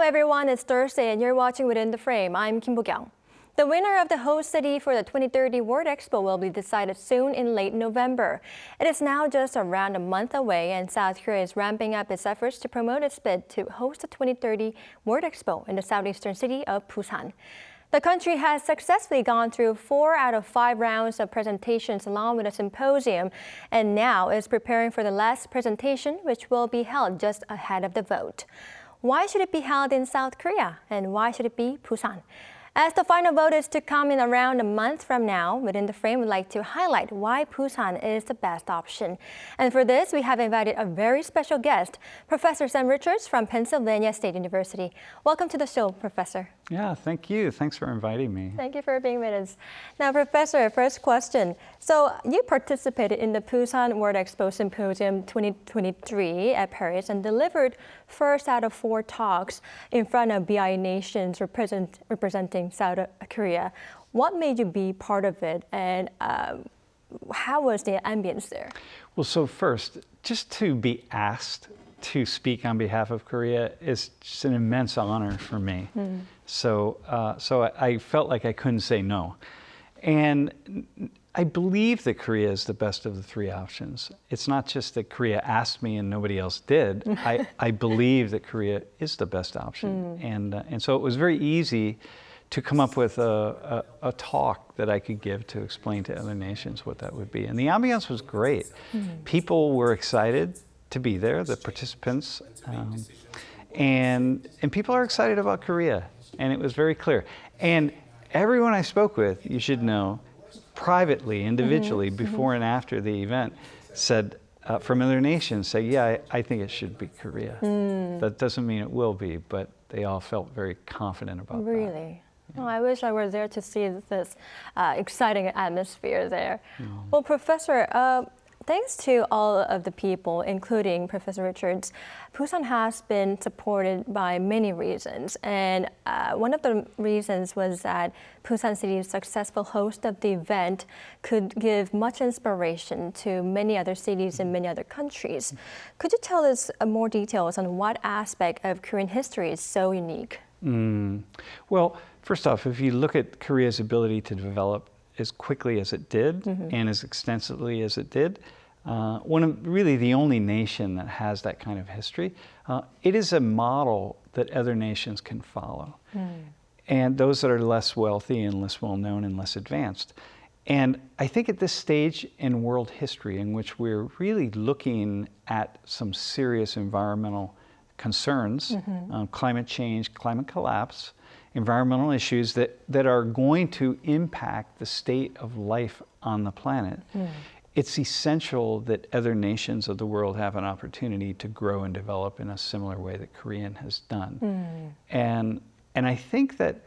everyone, it's Thursday and you're watching Within the Frame. I'm Kim Bo-kyung. The winner of the host city for the 2030 World Expo will be decided soon in late November. It is now just around a month away and South Korea is ramping up its efforts to promote its bid to host the 2030 World Expo in the southeastern city of Busan. The country has successfully gone through 4 out of 5 rounds of presentations along with a symposium and now is preparing for the last presentation, which will be held just ahead of the vote. Why should it be held in South Korea and why should it be Busan? As the final vote is to come in around a month from now, Within the Frame would like to highlight why Busan is the best option. And for this, we have invited a very special guest, Professor Sam Richards from Pennsylvania State University. Welcome to the show, Professor. Yeah, thank you. Thanks for inviting me. Thank you for being with us. Now, Professor, first question. So you participated in the Busan World Expo Symposium 2023 at Paris and delivered first out of 4 talks in front of BI nations representing South Korea. What made you be part of it and how was the ambience there? Well, so first, just to be asked to speak on behalf of Korea is just an immense honor for me. So I felt like I couldn't say no. And I believe that Korea is the best of the 3 options. It's not just that Korea asked me and nobody else did. I believe that Korea is the best option. And so it was very easy to come up with a talk that I could give to explain to other nations what that would be. And the ambiance was great. People were excited to be there, the participants, and people are excited about Korea, and it was very clear. And everyone I spoke with, you should know, privately, individually, before and after the event, said, from other nations, say, yeah, I think it should be Korea. That doesn't mean it will be, but they all felt very confident about that. Really? Oh, I wish I were there to see this exciting atmosphere there. Well, Professor, thanks to all of the people, including Professor Richards, Busan has been supported by many reasons. And one of the reasons was that Busan City's successful host of the event could give much inspiration to many other cities in many other countries. Could you tell us more details on what aspect of Korean history is so unique? Well, first off, if you look at Korea's ability to develop as quickly as it did and as extensively as it did, really the only nation that has that kind of history, it is a model that other nations can follow. And those that are less wealthy and less well-known and less advanced. And I think at this stage in world history in which we're really looking at some serious environmental concerns, climate change, climate collapse, environmental issues that are going to impact the state of life on the planet, it's essential that other nations of the world have an opportunity to grow and develop in a similar way that Korea has done. And I think that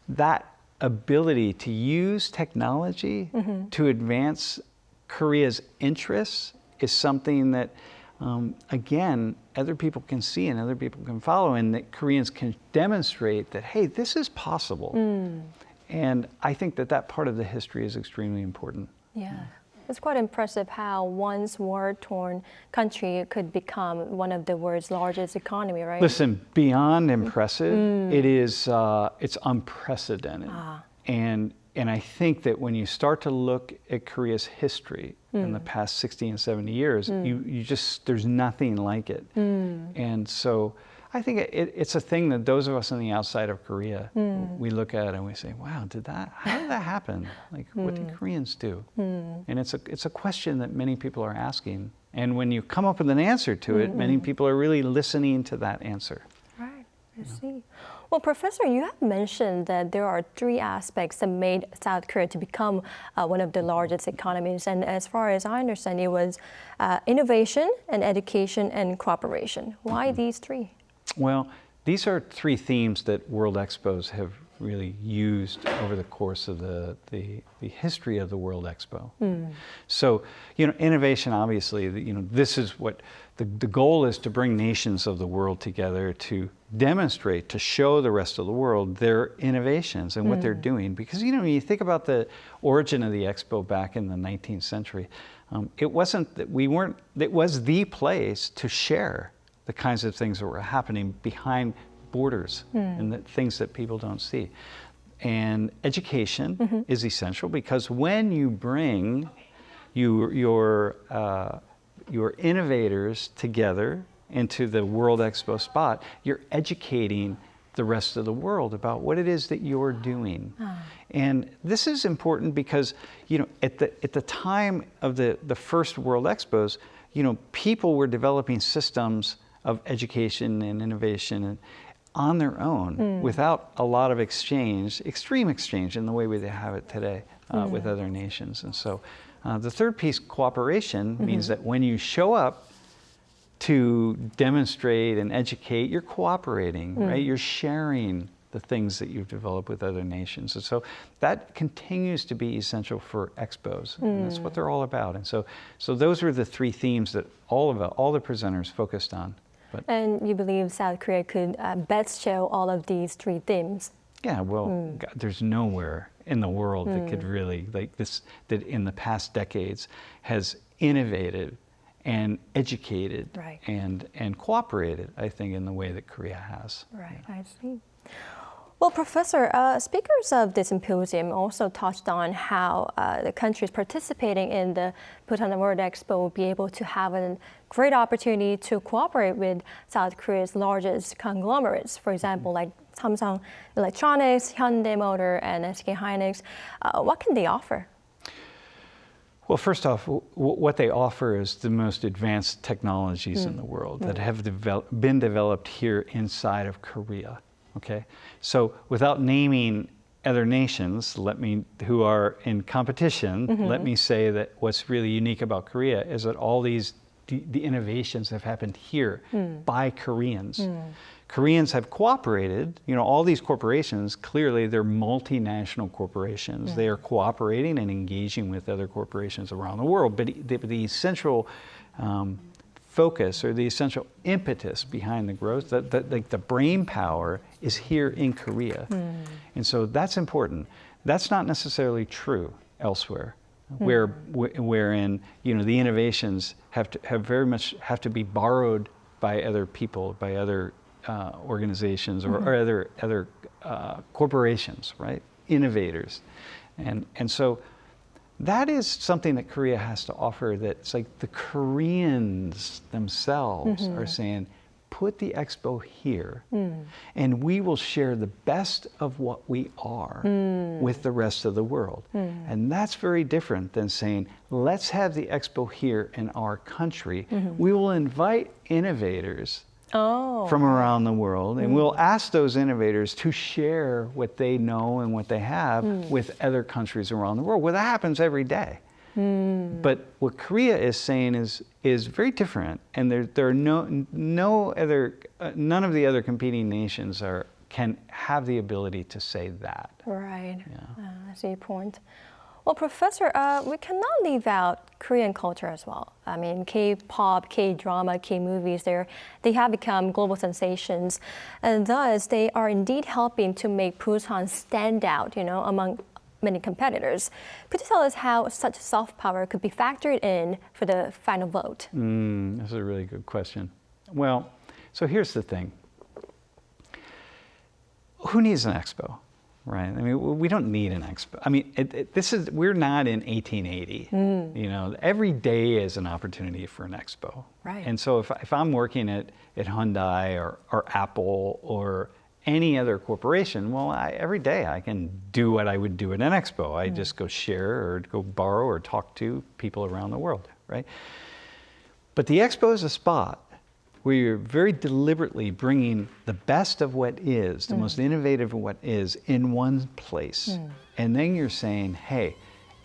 that ability to use technology to advance Korea's interests is something that again, other people can see and other people can follow, and that Koreans can demonstrate that, hey, this is possible. And I think that part of the history is extremely important. Yeah. It's quite impressive how once war-torn country could become one of the world's largest economy, right? Listen, beyond impressive, it's unprecedented. And I think that when you start to look at Korea's history in the past 60 and 70 years, there's nothing like it. And so I think it's a thing that those of us on the outside of Korea, we look at and we say, wow, how did that happen? Like, what did Koreans do? And it's a question that many people are asking. And when you come up with an answer to it, many people are really listening to that answer. Right, I see. Well, Professor, you have mentioned that there are 3 aspects that made South Korea to become one of the largest economies. And as far as I understand, it was innovation and education and cooperation. Why these 3? Well, these are 3 themes that World Expos have really used over the course of the history of the World Expo. So, innovation, obviously, this is what the goal is, to bring nations of the world together to demonstrate, to show the rest of the world their innovations and what they're doing. Because, when you think about the origin of the Expo back in the 19th century, it wasn't that it was the place to share the kinds of things that were happening borders and the things that people don't see. And education is essential, because when you bring your innovators together into the World Expo spot, you're educating the rest of the world about what it is that you're doing. And this is important because, you know, at the time of the first World Expos, you know, people were developing systems of education and innovation on their own without a lot of exchange, extreme exchange in the way they have it today with other nations. And so the third piece, cooperation, means that when you show up to demonstrate and educate, you're cooperating, right? You're sharing the things that you've developed with other nations. And so that continues to be essential for expos. And that's what they're all about. And so those were the three themes that all the presenters focused on. But, and you believe South Korea could best show all of these three themes? Yeah, well, God, there's nowhere in the world that could really, like this, that in the past decades has innovated and educated and cooperated, I think, in the way that Korea has. Right, I see. Well, Professor, speakers of the symposium also touched on how the countries participating in the Busan World Expo will be able to have a great opportunity to cooperate with South Korea's largest conglomerates, for example, like Samsung Electronics, Hyundai Motor, and SK Hynix. What can they offer? Well, first off, what they offer is the most advanced technologies in the world that have been developed here inside of Korea. Okay, so without naming other nations, who are in competition, let me say that what's really unique about Korea is that all the innovations have happened here by Koreans. Koreans have cooperated. You know, all these corporations, clearly they're multinational corporations. They are cooperating and engaging with other corporations around the world. But the essential focus or the essential impetus behind the growth, the brain power is here in Korea. And so that's important. That's not necessarily true elsewhere, wherein, you know, the innovations have to be borrowed by other people, by other organizations or other corporations, right? Innovators. And so that is something that Korea has to offer, that's like the Koreans themselves are saying, put the expo here and we will share the best of what we are with the rest of the world. And that's very different than saying, let's have the expo here in our country. We will invite innovators from around the world, and we'll ask those innovators to share what they know and what they have with other countries around the world. Well, that happens every day. But what Korea is saying is very different, and there are none of the other competing nations can have the ability to say that. Right. Yeah. I see your point. Well, Professor, we cannot leave out Korean culture as well. I mean, K-pop, K-drama, K-movies, they have become global sensations, and thus they are indeed helping to make Busan stand out, you know, among many competitors. Could you tell us how such soft power could be factored in for the final vote? That's a really good question. Well, so here's the thing. Who needs an expo? Right. I mean, we don't need an expo. I mean, we're not in 1880. You know, every day is an opportunity for an expo. Right. And so if I'm working at Hyundai or Apple or any other corporation, well, every day I can do what I would do at an expo. I just go share or go borrow or talk to people around the world, right? But the expo is a spot where you're very deliberately bringing the best of what is, the most innovative of what is, in one place. And then you're saying, hey,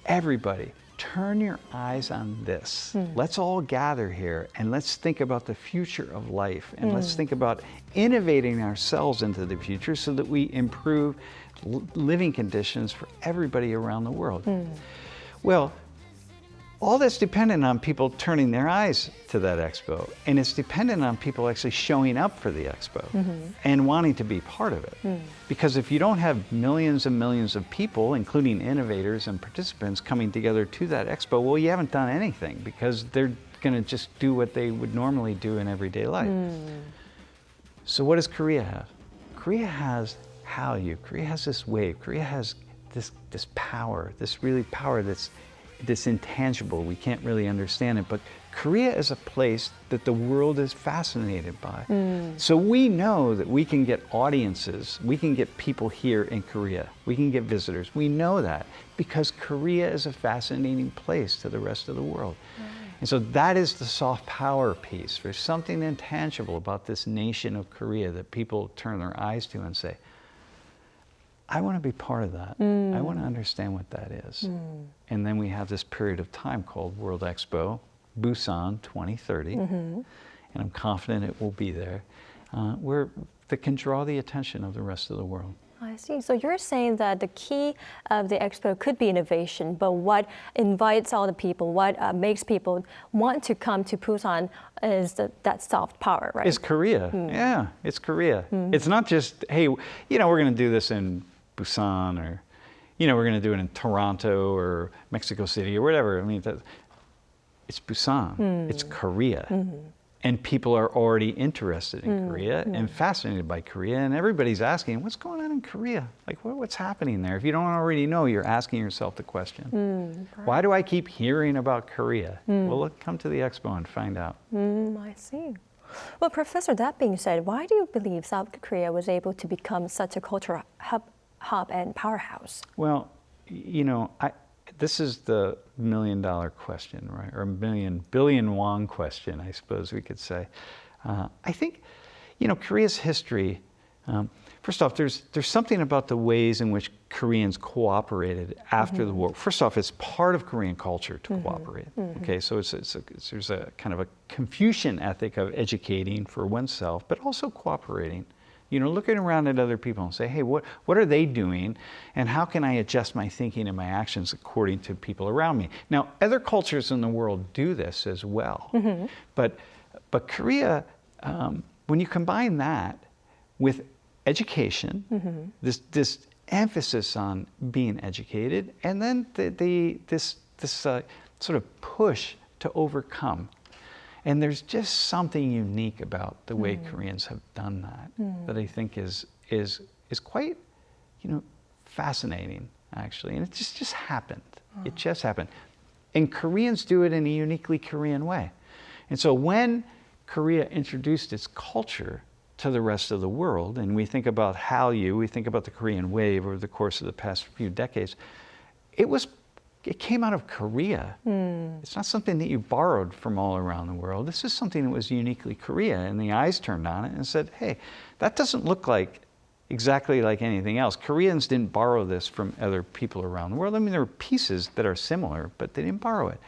everybody, turn your eyes on this. Let's all gather here and let's think about the future of life, and let's think about innovating ourselves into the future so that we improve living conditions for everybody around the world. Well, all that's dependent on people turning their eyes to that expo, and it's dependent on people actually showing up for the expo and wanting to be part of it. Because if you don't have millions and millions of people, including innovators and participants, coming together to that expo, well, you haven't done anything, because they're going to just do what they would normally do in everyday life. So what does Korea have? Korea has Hallyu, Korea has this wave, Korea has this power, this really power that's intangible. We can't really understand it, but Korea is a place that the world is fascinated by. So we know that we can get audiences, we can get people here in Korea, we can get visitors. We know that because Korea is a fascinating place to the rest of the world. And so that is the soft power piece. There's something intangible about this nation of Korea that people turn their eyes to and say, I want to be part of that. I want to understand what that is. And then we have this period of time called World Expo, Busan 2030, and I'm confident it will be there, that can draw the attention of the rest of the world. I see. So you're saying that the key of the expo could be innovation, but what invites all the people, what makes people want to come to Busan is that soft power, right? It's Korea. Yeah, it's Korea. It's not just, hey, we're going to do this in Busan, or, we're going to do it in Toronto or Mexico City or whatever. I mean, it's Busan. It's Korea. And people are already interested in Korea and fascinated by Korea. And everybody's asking, what's going on in Korea? Like, what's happening there? If you don't already know, you're asking yourself the question. Why do I keep hearing about Korea? Well, let's come to the expo and find out. I see. Well, Professor, that being said, why do you believe South Korea was able to become such a cultural hub and powerhouse? Well, this is the million-dollar question, right? Or billion won question, I suppose we could say. I think, Korea's history, first off, there's something about the ways in which Koreans cooperated after the war. First off, it's part of Korean culture to cooperate. Okay, so there's a kind of a Confucian ethic of educating for oneself, but also cooperating. Looking around at other people and say, hey, what are they doing? And how can I adjust my thinking and my actions according to people around me? Now, other cultures in the world do this as well. But Korea, when you combine that with education, this emphasis on being educated, and then this sort of push to overcome. And there's just something unique about the way Koreans have done that I think is quite, fascinating, actually. And it just happened. It just happened. And Koreans do it in a uniquely Korean way. And so when Korea introduced its culture to the rest of the world, and we think about Hallyu, we think about the Korean wave over the course of the past few decades, it came out of Korea. It's not something that you borrowed from all around the world. This is something that was uniquely Korea, and the eyes turned on it and said, hey, that doesn't look exactly like anything else. Koreans didn't borrow this from other people around the world. I mean, there are pieces that are similar, but they didn't borrow it.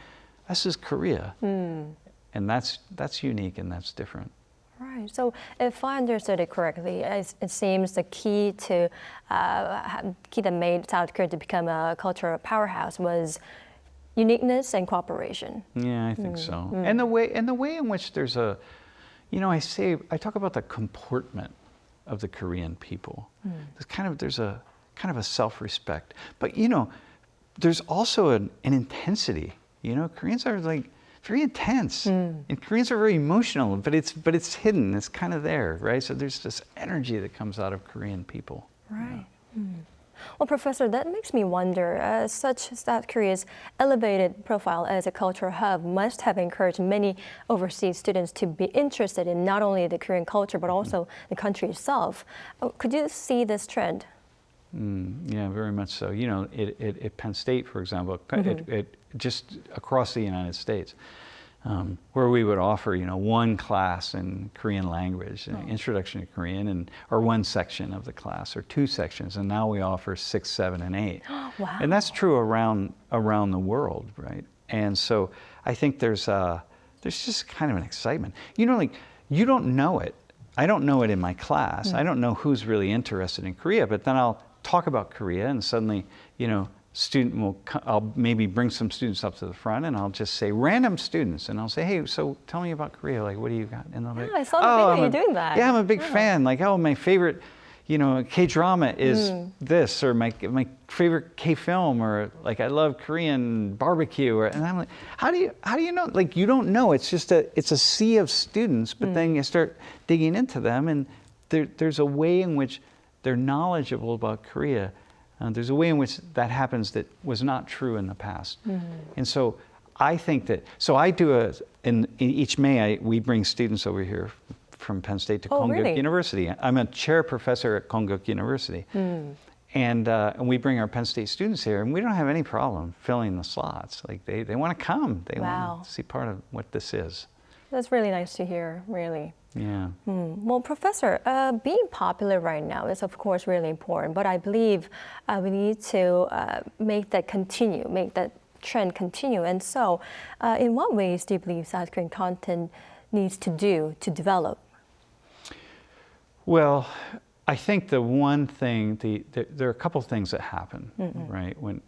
This is Korea. And that's unique and that's different. Right. So if I understood it correctly, it seems the key that made South Korea to become a cultural powerhouse was uniqueness and cooperation. Yeah, I think so. And the way in which there's I talk about the comportment of the Korean people. There's a kind of a self-respect, but there's also an intensity. Koreans are very intense, and Koreans are very emotional, but it's hidden. It's kind of there, right? So there's this energy that comes out of Korean people. Right. Well, Professor, that makes me wonder, South Korea's elevated profile as a cultural hub must have encouraged many overseas students to be interested in not only the Korean culture, but also the country itself. Could you see this trend? Yeah, very much so. At Penn State, for example, it just across the United States, where we would offer, one class in Korean language, introduction to Korean, or one section of the class, or two sections, and now we offer 6, 7, and 8. Wow. And that's true around the world, right? And so I think there's just kind of an excitement. You don't know it. I don't know it in my class. I don't know who's really interested in Korea, but then I'll talk about Korea, and suddenly, I'll maybe bring some students up to the front, and I'll just say random students, and I'll say, hey, so tell me about Korea. Like, what do you got? And they'll I saw the video you doing that. Yeah, I'm a big fan. Like, my favorite, K-drama is this, or my favorite K-film, or like I love Korean barbecue, and I'm like, how do you know? Like, you don't know. It's just it's a sea of students, but then you start digging into them, and there's a way in which they're knowledgeable about Korea. There's a way in which that happens that was not true in the past. And so I think that, so I do in each May, we bring students over here from Penn State to Konkuk really? University. I'm a chair professor at Konkuk University. And we bring our Penn State students here, and we don't have any problem filling the slots. Like they want to come. They want to see part of what this is. That's really nice to hear, really. Yeah. Well, Professor, being popular right now is of course really important, but I believe we need to make that trend continue. And so, in what ways do you believe South Korean content needs to do to develop? Well, I think the one thing, there are a couple things that happen, right? When,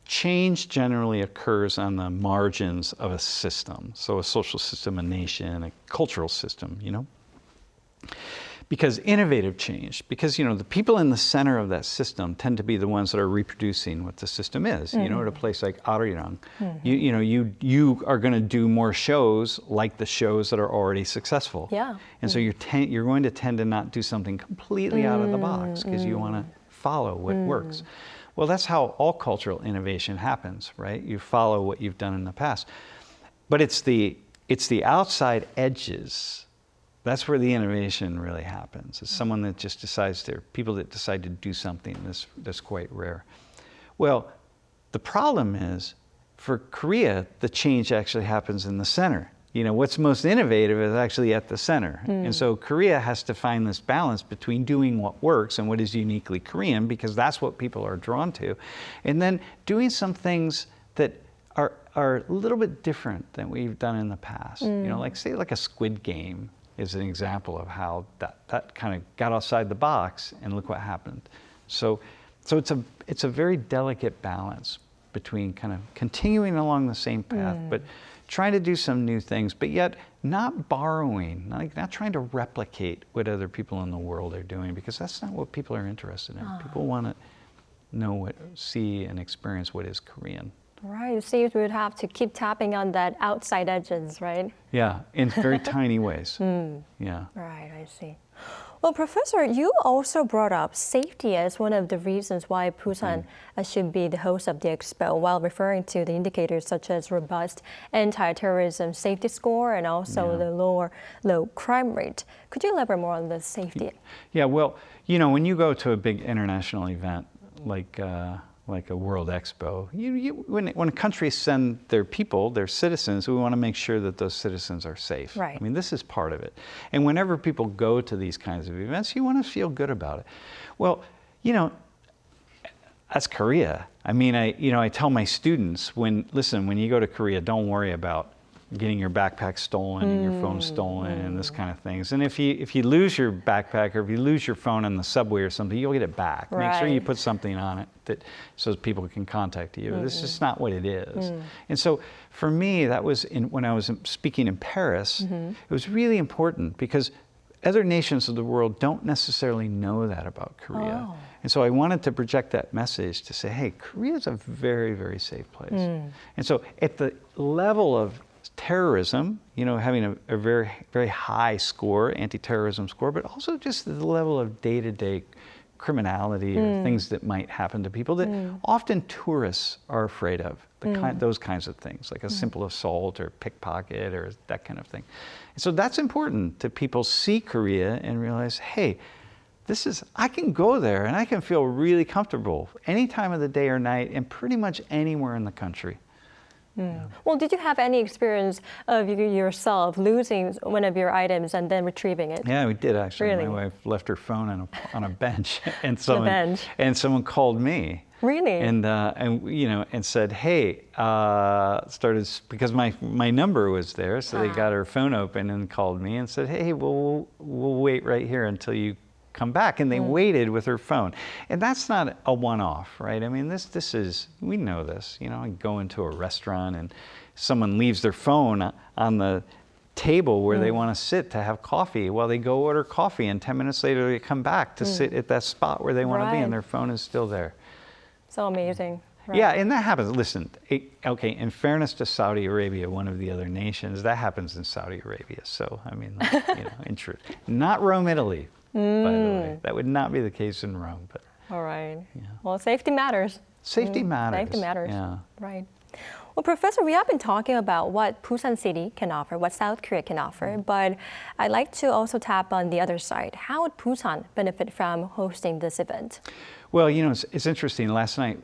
change generally occurs on the margins of a system. So a social system, a nation, a cultural system, Because innovative change, because, the people in the center of that system tend to be the ones that are reproducing what the system is. At a place like Arirang, you are going to do more shows like the shows that are already successful. Yeah. And so you're going to tend to not do something completely out of the box because you want to follow what works. Well, that's how all cultural innovation happens, right? You follow what you've done in the past. But it's the outside edges. That's where the innovation really happens. It's someone that just decides people that decide to do something that's quite rare. Well, the problem is, for Korea, the change actually happens in the center. What's most innovative is actually at the center. And so Korea has to find this balance between doing what works and what is uniquely Korean, because that's what people are drawn to, and then doing some things that are a little bit different than we've done in the past. Like a Squid Game is an example of how that kind of got outside the box, and look what happened. So it's a very delicate balance between kind of continuing along the same path, but trying to do some new things, but yet not borrowing, not trying to replicate what other people in the world are doing, because that's not what people are interested in. People want to see and experience what is Korean. Right, it seems we would have to keep tapping on that outside edges, right? Yeah, in very tiny ways. Yeah. Right, I see. Well, Professor, you also brought up safety as one of the reasons why Busan should be the host of the expo, while referring to the indicators such as robust anti-terrorism safety score and also the low crime rate. Could you elaborate more on the safety? Yeah, well, when you go to a big international event like a World Expo, when countries send their people, their citizens, we want to make sure that those citizens are safe. Right. I mean, this is part of it. And whenever people go to these kinds of events, you want to feel good about it. Well, that's Korea. I mean, I tell my students, when you go to Korea, don't worry about getting your backpack stolen and your phone stolen and this kind of things. And if you lose your backpack, or if you lose your phone on the subway or something, you'll get it back. Right. Make sure you put something on it so people can contact you. This is just not what it is. And so for me, that was when I was speaking in Paris, it was really important, because other nations of the world don't necessarily know that about Korea. And so I wanted to project that message to say, hey, Korea is a very, very safe place. And so at the level of terrorism, having a very, very high score, anti-terrorism score, but also just the level of day-to-day criminality or things that might happen to people that often tourists are afraid of, those kinds of things, like a simple assault or pickpocket or that kind of thing. And so that's important to people see Korea and realize, hey, I can go there and I can feel really comfortable any time of the day or night and pretty much anywhere in the country. Well, did you have any experience of yourself losing one of your items and then retrieving it? Yeah, we did actually. Really? My wife left her phone on a bench, and someone called me. Really? And said, hey, because my number was there, so they got her phone open and called me and said, hey, we'll wait right here until you come back. And they waited with her phone. And that's not a one-off, right? I mean, this is, we know this. I go into a restaurant and someone leaves their phone on the table where they want to sit to have coffee. Well, they go order coffee, and 10 minutes later they come back to sit at that spot where they want to be, and their phone is still there. So amazing. Right. Yeah, and that happens. Listen, okay, in fairness to Saudi Arabia, one of the other nations, that happens in Saudi Arabia. So, I mean, in truth. Not Rome, Italy, by the way. That would not be the case in Rome. But all right. Yeah. Well, safety matters. Safety matters. Safety matters. Yeah. Right. Well, Professor, we have been talking about what Busan City can offer, what South Korea can offer, but I'd like to also tap on the other side. How would Busan benefit from hosting this event? Well, it's interesting. Last night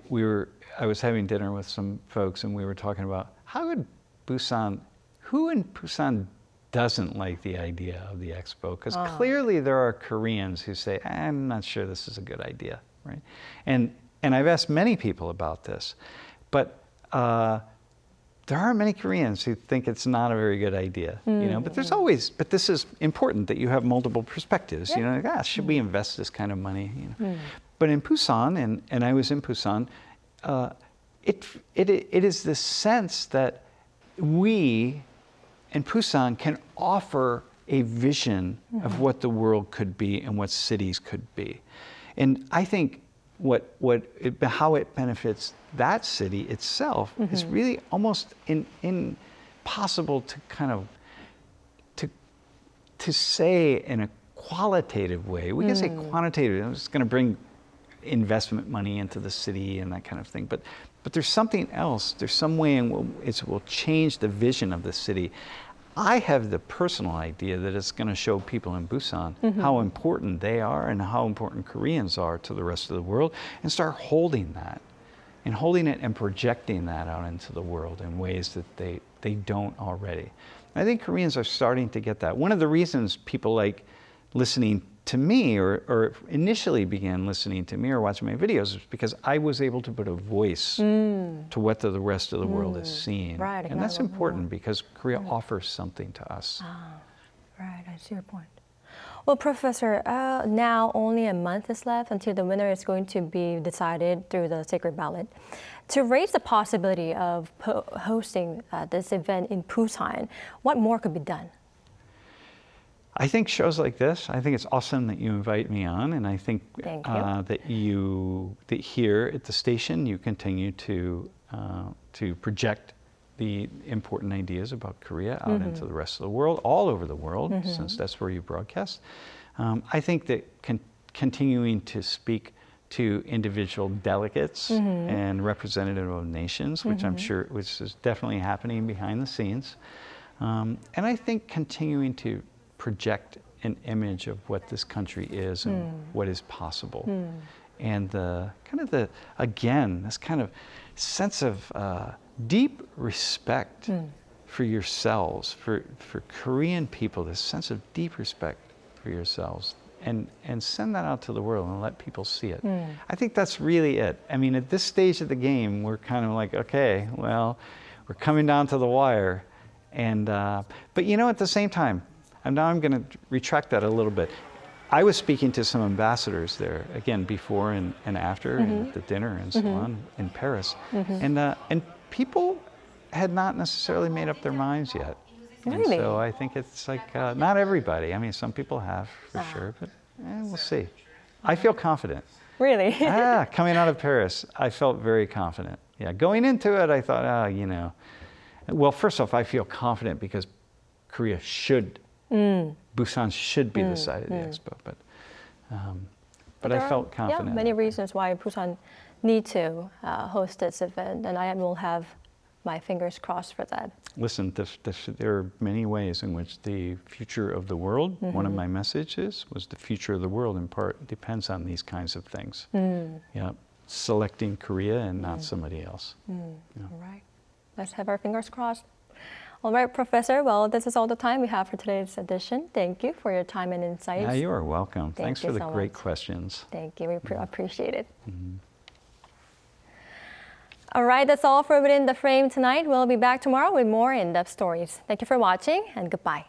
I was having dinner with some folks, and we were talking about who in Busan doesn't like the idea of the expo? Because clearly there are Koreans who say, I'm not sure this is a good idea, right? And I've asked many people about this, but there are many Koreans who think it's not a very good idea, but but this is important that you have multiple perspectives, should we invest this kind of money, But in Busan, and I was in Busan, it is the sense that we in Busan can offer a vision of what the world could be and what cities could be. And I think how it benefits that city itself is really almost impossible to kind of to say in a qualitative way. We can say quantitative. It's going to bring investment money into the city and that kind of thing. But there's something else. There's some way it will change the vision of the city. I have the personal idea that it's going to show people in Busan how important they are and how important Koreans are to the rest of the world, and start holding that and holding it and projecting that out into the world in ways that they don't already. I think Koreans are starting to get that. One of the reasons people like listening to me or initially began listening to me or watching my videos is because I was able to put a voice to what the rest of the world is seeing. Right, and that's important because Korea offers something to us. Right, I see your point. Well, Professor, now only a month is left until the winner is going to be decided through the secret ballot. To raise the possibility of hosting this event in Busan, what more could be done? I think shows like this, I think it's awesome that you invite me on, and I think that here at the station you continue to project the important ideas about Korea out into the rest of the world, all over the world, since that's where you broadcast. I think that continuing to speak to individual delegates and representative of nations, which which is definitely happening behind the scenes, and I think continuing to project an image of what this country is and what is possible. And this kind of sense of deep respect for yourselves, for Korean people, this sense of deep respect for yourselves, and send that out to the world and let people see it. I think that's really it. I mean, at this stage of the game, we're kind of like, okay, well, we're coming down to the wire. And but at the same time, and now I'm going to retract that a little bit. I was speaking to some ambassadors there, again, before and after, and at the dinner and so on in Paris. And people had not necessarily made up their minds yet. Really? And so I think it's like, not everybody. I mean, some people have, for sure, but we'll see. I feel confident. Really? Coming out of Paris, I felt very confident. Yeah, going into it, I thought, well, first off, I feel confident because Korea Busan should be the site of the expo, but I felt confident. Yeah, many reasons why Busan need to host this event, and I will have my fingers crossed for that. Listen, there are many ways in which the future of the world, one of my messages was the future of the world in part depends on these kinds of things. Yeah, selecting Korea and not somebody else. All right, let's have our fingers crossed. All right, Professor. Well, this is all the time we have for today's edition. Thank you for your time and insights. Yeah, you are welcome. Thanks for the great much. Questions. Thank you. We appreciate it. All right, that's all for Within the Frame tonight. We'll be back tomorrow with more in-depth stories. Thank you for watching, and goodbye.